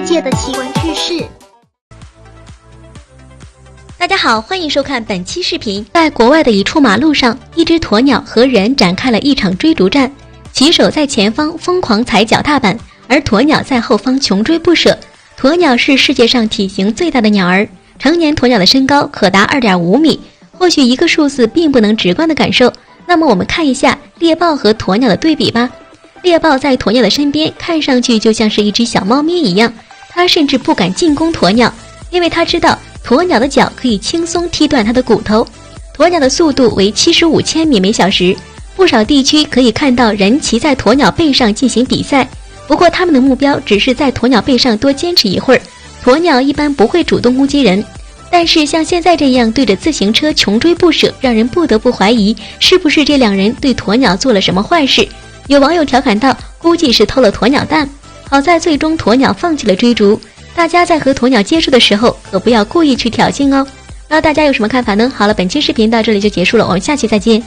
世界的奇闻趣事。大家好，欢迎收看本期视频。在国外的一处马路上，一只鸵鸟和人展开了一场追逐战，骑手在前方疯狂踩脚踏板，而鸵鸟在后方穷追不舍。鸵鸟是世界上体型最大的鸟儿，成年鸵鸟的身高可达 2.5 米。或许一个数字并不能直观的感受，那么我们看一下猎豹和鸵鸟的对比吧。猎豹在鸵鸟的身边，看上去就像是一只小猫咪一样，它甚至不敢进攻鸵鸟，因为它知道鸵鸟的脚可以轻松踢断它的骨头。鸵鸟的速度为75千米每小时，不少地区可以看到人骑在鸵鸟背上进行比赛，不过他们的目标只是在鸵鸟背上多坚持一会儿。鸵鸟一般不会主动攻击人，但是像现在这样对着自行车穷追不舍，让人不得不怀疑是不是这两人对鸵鸟做了什么坏事。有网友调侃道，估计是偷了鸵鸟蛋。好在最终鸵鸟放弃了追逐，大家在和鸵鸟接触的时候可不要故意去挑衅哦。那大家有什么看法呢？好了，本期视频到这里就结束了，我们下期再见。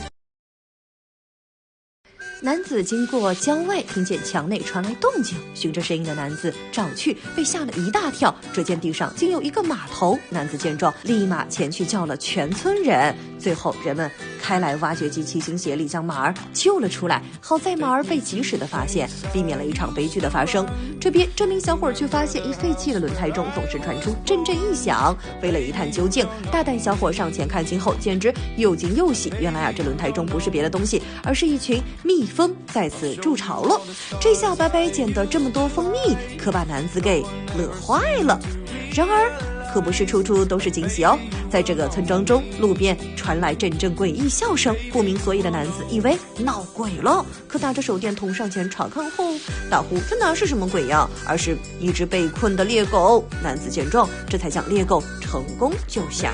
男子经过郊外，听见墙内传来动静，循着声音的男子找去，被吓了一大跳。只见地上竟有一个马头，男子见状，立马前去叫了全村人。最后，人们开来挖掘机齐心协力将马儿救了出来。好在马儿被及时的发现，避免了一场悲剧的发生。这边这名小伙却发现一废弃的轮胎中总是传出阵阵异响，为了一探究竟，大胆小伙上前看清后，简直又惊又喜。原来这轮胎中不是别的东西，而是一群蜜蜂在此筑巢了。这下白白捡的这么多蜂蜜，可把男子给乐坏了。然而可不是处处都是惊喜哦。在这个村庄中，路边传来阵阵诡异笑声，不明所以的男子以为闹鬼了，可拿着手电筒上前查看后，大呼这哪是什么鬼呀，而是一只被困的猎狗。男子见状，这才将猎狗成功救下。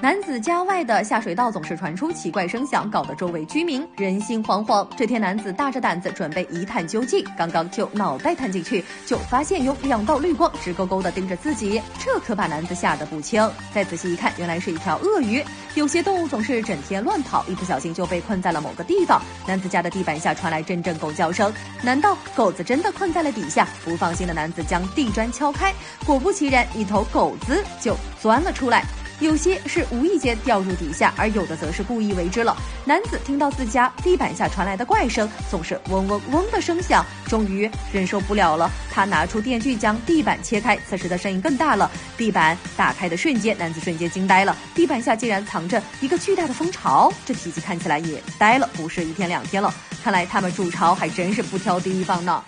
男子家外的下水道总是传出奇怪声响，搞得周围居民人心惶惶。这天，男子大着胆子准备一探究竟，刚刚就脑袋探进去，就发现有2道绿光直勾勾地盯着自己，这可把男子吓得不轻。再仔细一看，原来是一条鳄鱼。有些动物总是整天乱跑，一不小心就被困在了某个地方。男子家的地板下传来阵阵狗叫声，难道狗子真的困在了底下？不放心的男子将地砖敲开，果不其然，一头狗子就钻了出来。有些是无意间掉入底下，而有的则是故意为之了。男子听到自家地板下传来的怪声，总是嗡嗡嗡的声响，终于忍受不了了，他拿出电锯将地板切开。此时的声音更大了，地板打开的瞬间，男子瞬间惊呆了，地板下竟然藏着一个巨大的蜂巢，这体积看起来也呆了不是1天2天了，看来他们筑巢还真是不挑地方呢。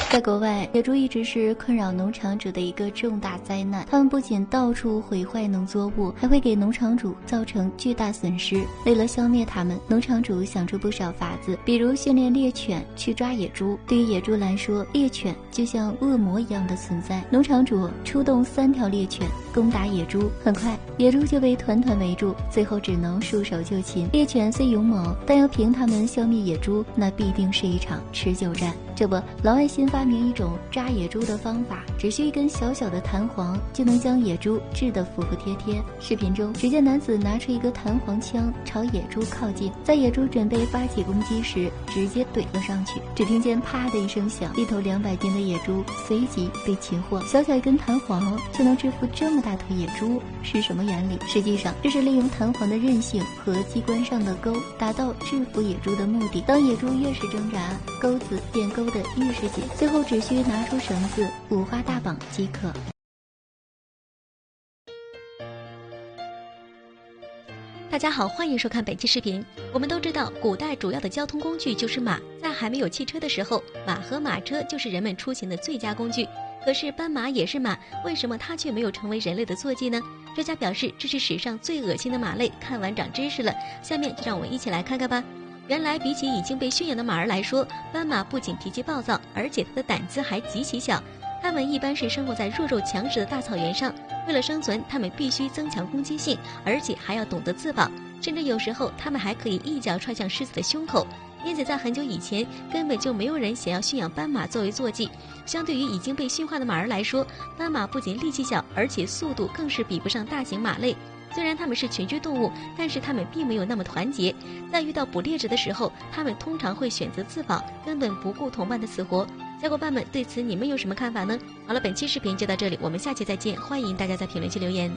在国外，野猪一直是困扰农场主的一个重大灾难。它们不仅到处毁坏农作物，还会给农场主造成巨大损失。为了消灭它们，农场主想出不少法子，比如训练猎犬去抓野猪。对于野猪来说，猎犬就像恶魔一样的存在。农场主出动3条猎犬攻打野猪，很快野猪就被团团围住，最后只能束手就擒。猎犬虽勇猛，但要凭它们消灭野猪，那必定是一场持久战。这不，老外新发明一种扎野猪的方法，只需一根小小的弹簧就能将野猪治得服服帖帖。视频中，只见男子拿出一个弹簧枪朝野猪靠近，在野猪准备发起攻击时，直接怼了上去。只听见啪的一声响，一头200斤的野猪随即被擒获。小小一根弹簧就能制服这么大头野猪，是什么原理？实际上，这是利用弹簧的韧性和机关上的钩，达到制服野猪的目的。当野猪越是挣扎，钩子便勾得越是紧，最后只需拿出绳子5花大绑即可。大家好，欢迎收看本期视频。我们都知道，古代主要的交通工具就是马，在还没有汽车的时候，马和马车就是人们出行的最佳工具。可是斑马也是马，为什么它却没有成为人类的坐骑呢？专家表示，这是史上最恶心的马类。看完长知识了，下面就让我们一起来看看吧。原来比起已经被驯养的马儿来说，斑马不仅脾气暴躁，而且它的胆子还极其小。它们一般是生活在弱肉强食的大草原上，为了生存，它们必须增强攻击性，而且还要懂得自保。甚至有时候他们还可以一脚踹向狮子的胸口。因此在很久以前根本就没有人想要驯养斑马作为坐骑。相对于已经被驯化的马儿来说，斑马不仅力气小，而且速度更是比不上大型马类。虽然它们是群居动物，但是它们并没有那么团结。在遇到捕猎者的时候，它们通常会选择自保，根本不顾同伴的死活。小伙伴们，对此你们有什么看法呢？好了，本期视频就到这里，我们下期再见，欢迎大家在评论区留言。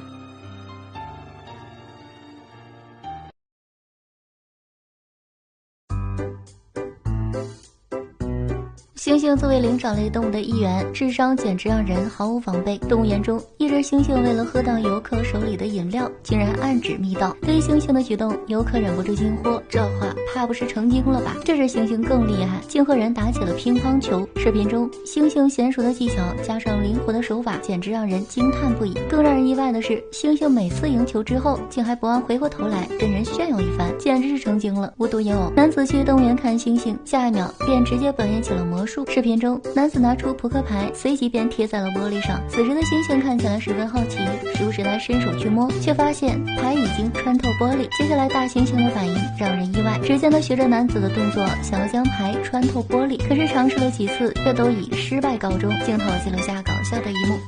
猩猩作为灵长类动物的一员，智商简直让人毫无防备。动物园中，一只猩猩为了喝到游客手里的饮料，竟然暗指密道。对于猩猩的举动，游客忍不住惊呼：“这话怕不是成精了吧？”这只猩猩更厉害，竟和人打起了乒乓球。视频中，猩猩娴熟的技巧加上灵活的手法，简直让人惊叹不已。更让人意外的是，猩猩每次赢球之后，竟还不忘回过头来跟人炫耀一番，简直是成精了。无独有偶，男子去动物园看猩猩，下一秒便直接表演起了魔术。视频中，男子拿出扑克牌，随即便贴在了玻璃上。此时的猩猩看起来十分好奇，时不时来伸手去摸，却发现牌已经穿透玻璃。接下来大猩猩的反应让人意外，只见他学着男子的动作，想要将牌穿透玻璃，可是尝试了几次，却都以失败告终。镜头记录下搞笑的一幕。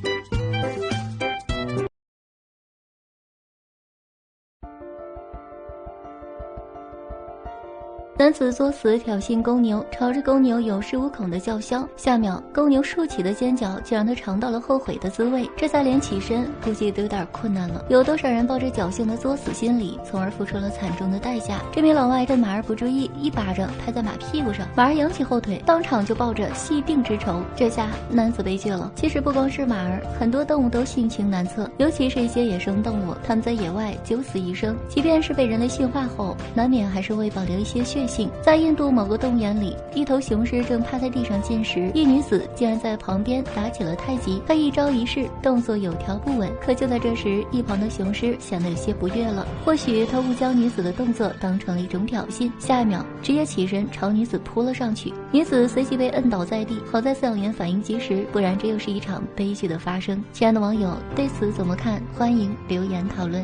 男子作死挑衅公牛，朝着公牛有恃无恐的叫嚣，下秒公牛竖起的尖角就让他尝到了后悔的滋味，这才连起身估计都有点困难了。有多少人抱着侥幸的作死心理，从而付出了惨重的代价？这名老外趁马儿不注意，一巴掌拍在马屁股上，马儿扬起后腿，当场就抱着系病之仇。这下男子悲剧了。其实不光是马儿，很多动物都性情难测，尤其是一些野生动物，它们在野外九死一生，即便是被人类驯化后，难免还是会保留一些血性。在印度某个动物园里，一头雄狮正趴在地上进食，一女子竟然在旁边打起了太极。她一招一式动作有条不紊，可就在这时，一旁的雄狮显得有些不悦了。或许他误将女子的动作当成了一种挑衅，下一秒直接起身朝女子扑了上去，女子随即被摁倒在地。好在饲养员反应及时，不然这又是一场悲剧的发生。亲爱的网友，对此怎么看？欢迎留言讨论。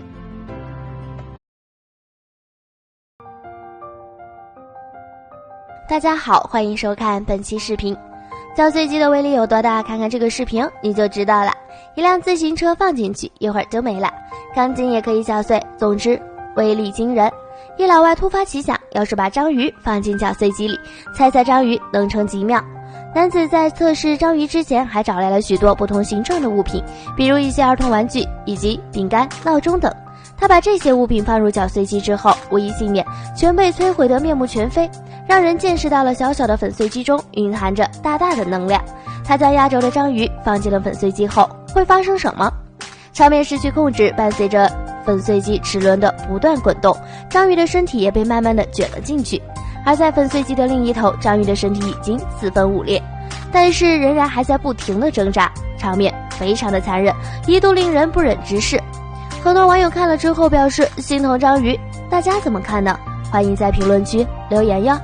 大家好，欢迎收看本期视频。搅碎机的威力有多大？看看这个视频你就知道了。一辆自行车放进去，一会儿就没了，钢筋也可以搅碎，总之威力惊人。一老外突发奇想，要是把章鱼放进搅碎机里，猜猜章鱼能撑几秒？男子在测试章鱼之前，还找来了许多不同形状的物品，比如一些儿童玩具以及饼干、闹钟等。他把这些物品放入搅碎机之后，无一幸免，全被摧毁得面目全非，让人见识到了小小的粉碎机中蕴含着大大的能量。他将压轴的章鱼放进了粉碎机后，会发生什么？场面失去控制，伴随着粉碎机齿轮的不断滚动，章鱼的身体也被慢慢的卷了进去。而在粉碎机的另一头，章鱼的身体已经四分五裂，但是仍然还在不停的挣扎，场面非常的残忍，一度令人不忍直视。很多网友看了之后表示心疼章鱼，大家怎么看呢？欢迎在评论区留言哟。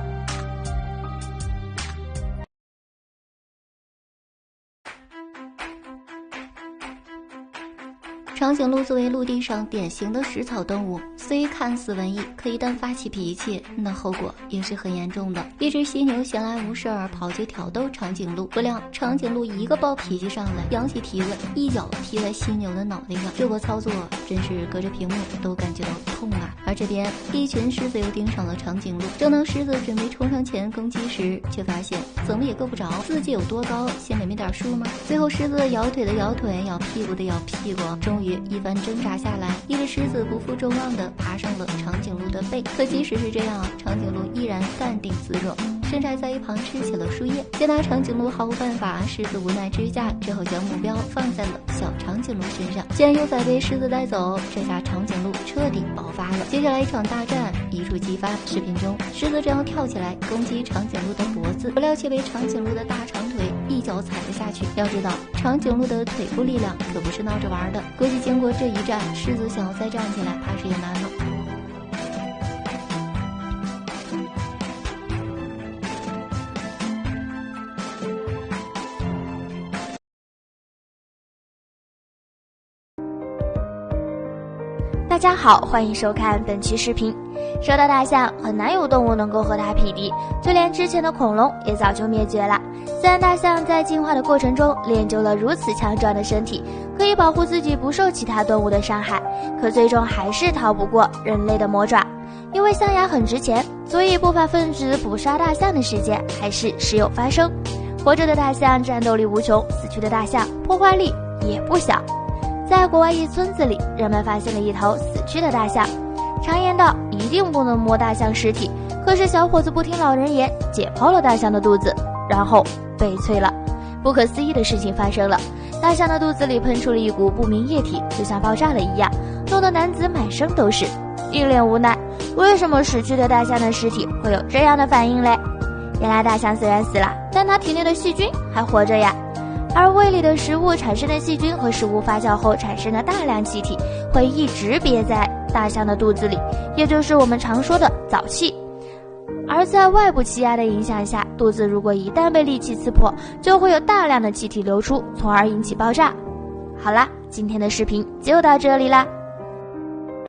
长颈鹿作为陆地上典型的食草动物，虽看似文艺，可一旦发起脾气，那后果也是很严重的。一只犀牛闲来无事儿跑去挑逗长颈鹿，不料长颈鹿一个暴脾气上来，扬起蹄子一脚踢在犀牛的脑袋上，这波操作真是隔着屏幕都感觉到痛啊！而这边一群狮子又盯上了长颈鹿，正当狮子准备冲上前攻击时，却发现怎么也够不着，自己有多高，心里没点数吗？最后狮子摇腿的摇腿，摇屁股的摇屁股，终于一番挣扎下来，一只狮子不负众望地爬上了长颈鹿的背。可即使是这样，长颈鹿依然淡定自若，甚至还在一旁吃起了树叶。见那长颈鹿毫无办法，狮子无奈之下只好将目标放在了小长颈鹿身上。既然幼崽被狮子带走，这下长颈鹿彻底爆发了。接下来一场大战一触即发。视频中，狮子正要跳起来攻击长颈鹿的脖子，不料却被长颈鹿的大长腿一脚踩了下去。要知道，长颈鹿的腿部力量可不是闹着玩的，估计经过这一战，狮子想要再站起来，怕是也难了。大大家好，欢迎收看本期视频。说到大象，很难有动物能够和它匹敌，就连之前的恐龙也早就灭绝了。虽然大象在进化的过程中练就了如此强壮的身体，可以保护自己不受其他动物的伤害，可最终还是逃不过人类的魔爪。因为象牙很值钱，所以不法分子捕杀大象的事件还是时有发生。活着的大象战斗力无穷，死去的大象破坏力也不小。在国外一村子里，人们发现了一头死去的大象。常言道，一定不能摸大象尸体，可是小伙子不听老人言，解剖了大象的肚子，然后悲催了，不可思议的事情发生了。大象的肚子里喷出了一股不明液体，就像爆炸了一样，弄得男子满身都是，一脸无奈。为什么死去的大象的尸体会有这样的反应嘞？原来大象虽然死了，但它体内的细菌还活着呀。而胃里的食物产生的细菌和食物发酵后产生的大量气体会一直憋在大象的肚子里，也就是我们常说的沼气。而在外部气压的影响下，肚子如果一旦被利器刺破，就会有大量的气体流出，从而引起爆炸。好啦，今天的视频就到这里啦。